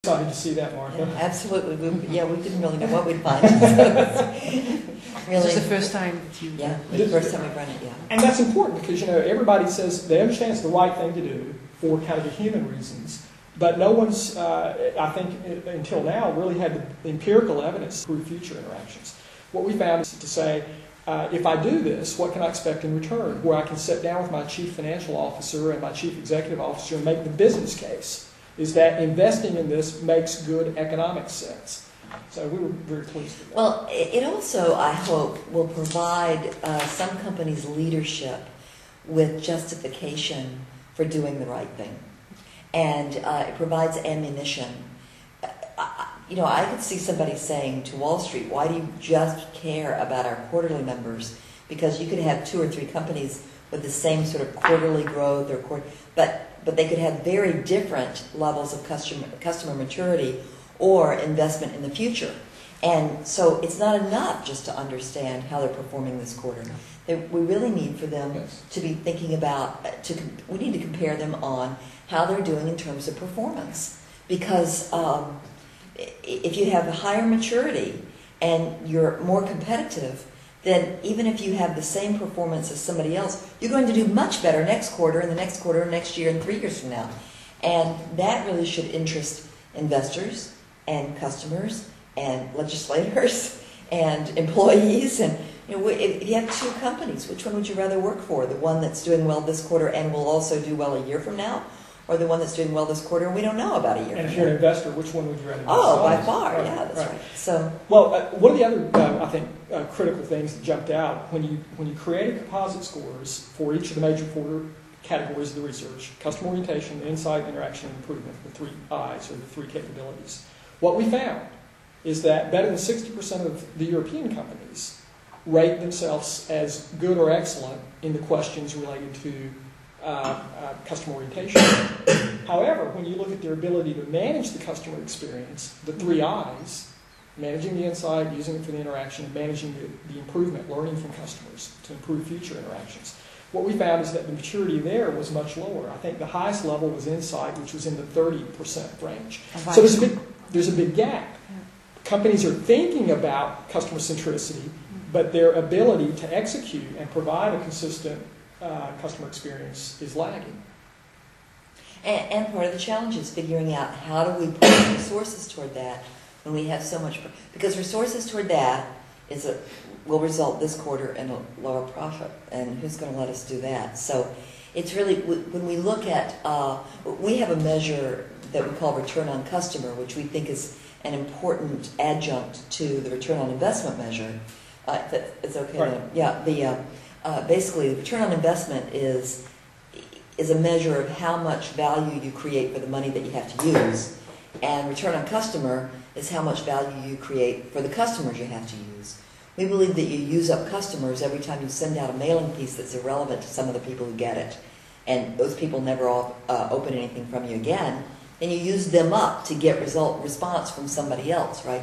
Excited to see that, Martha. Yeah, absolutely. We didn't really know what we'd find. Really, this is the first time that you. Yeah, the first time we've run it. Yeah. And that's important because everybody says they understand it's the right thing to do for kind of the human reasons, but no one's, I think, until now, really had the empirical evidence through future interactions. What we found is to say, if I do this, what can I expect in return? Where I can sit down with my chief financial officer and my chief executive officer and make the business case. Is that investing in this makes good economic sense. So we were very pleased with that. Well, it also, I hope, will provide some companies' leadership with justification for doing the right thing. And it provides ammunition. I could see somebody saying to Wall Street, why do you just care about our quarterly numbers? Because you could have 2 or 3 companies with the same sort of quarterly growth, but they could have very different levels of customer maturity or investment in the future. And so it's not enough just to understand how they're performing this quarter. We really need for them to be thinking about, we need to compare them on how they're doing in terms of performance. Because if you have a higher maturity and you're more competitive, then even if you have the same performance as somebody else, you're going to do much better next quarter and the next quarter and next year and 3 years from now. And that really should interest investors and customers and legislators and employees. And if you have 2 companies, which one would you rather work for? The one that's doing well this quarter and will also do well a year from now? Or the one that's doing well this quarter and we don't know about a year from now? And if you're an investor, which one would you rather do? Oh, by far, yeah, that's right. So, well, one of the other, I think, critical things that jumped out, when you created composite scores for each of the major 4 categories of the research, customer orientation, insight, interaction, and improvement, the 3 I's, or the 3 capabilities, what we found is that better than 60% of the European companies rate themselves as good or excellent in the questions related to customer orientation. However, when you look at their ability to manage the customer experience, the 3 I's, managing the insight, using it for the interaction, and managing the improvement, learning from customers to improve future interactions, what we found is that the maturity there was much lower. I think the highest level was insight, which was in the 30% range. So there's a big gap. Companies are thinking about customer centricity, but their ability to execute and provide a consistent customer experience is lagging. And part of the challenge is figuring out how do we put resources toward that when we have so much, because resources toward that will result this quarter in a lower profit, and who's going to let us do that? So it's really, when we look at, we have a measure that we call return on customer, which we think is an important adjunct to the return on investment measure. It's okay. Right. Yeah. Basically, the return on investment is a measure of how much value you create for the money that you have to use, and return on customer is how much value you create for the customers you have to use. We believe that you use up customers every time you send out a mailing piece that's irrelevant to some of the people who get it, and those people never open anything from you again, and you use them up to get response from somebody else, right?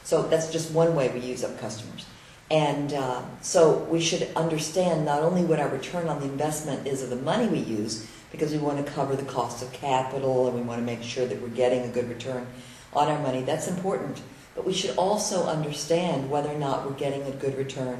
So that's just one way we use up customers. And so we should understand not only what our return on the investment is of the money we use, because we want to cover the cost of capital and we want to make sure that we're getting a good return on our money. That's important. But we should also understand whether or not we're getting a good return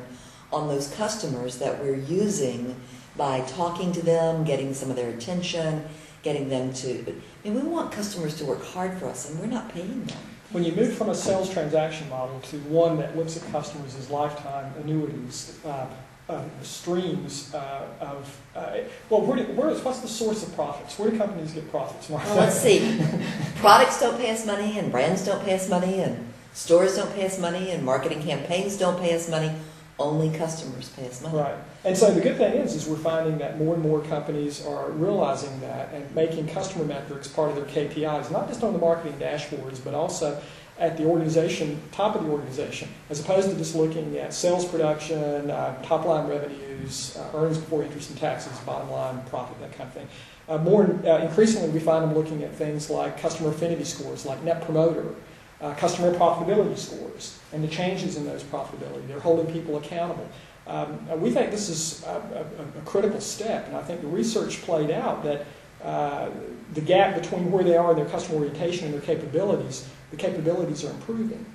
on those customers that we're using by talking to them, getting some of their attention, getting them to... we want customers to work hard for us, and we're not paying them. When you move from a sales transaction model to one that looks at customers as lifetime annuities, streams what's the source of profits? Where do companies get profits? Well, let's see. Products don't pay us money, and brands don't pay us money, and stores don't pay us money, and marketing campaigns don't pay us money. Only customers pay us money. Right. And so the good thing is we're finding that more and more companies are realizing that and making customer metrics part of their KPIs, not just on the marketing dashboards, but also at the organization, top of the organization, as opposed to just looking at sales production, top-line revenues, earnings before interest and taxes, bottom line profit, that kind of thing. Increasingly, we find them looking at things like customer affinity scores, like Net Promoter, customer profitability scores, and the changes in those profitability. They're holding people accountable. We think this is a critical step, and I think the research played out that the gap between where they are in their customer orientation and their capabilities, the capabilities are improving.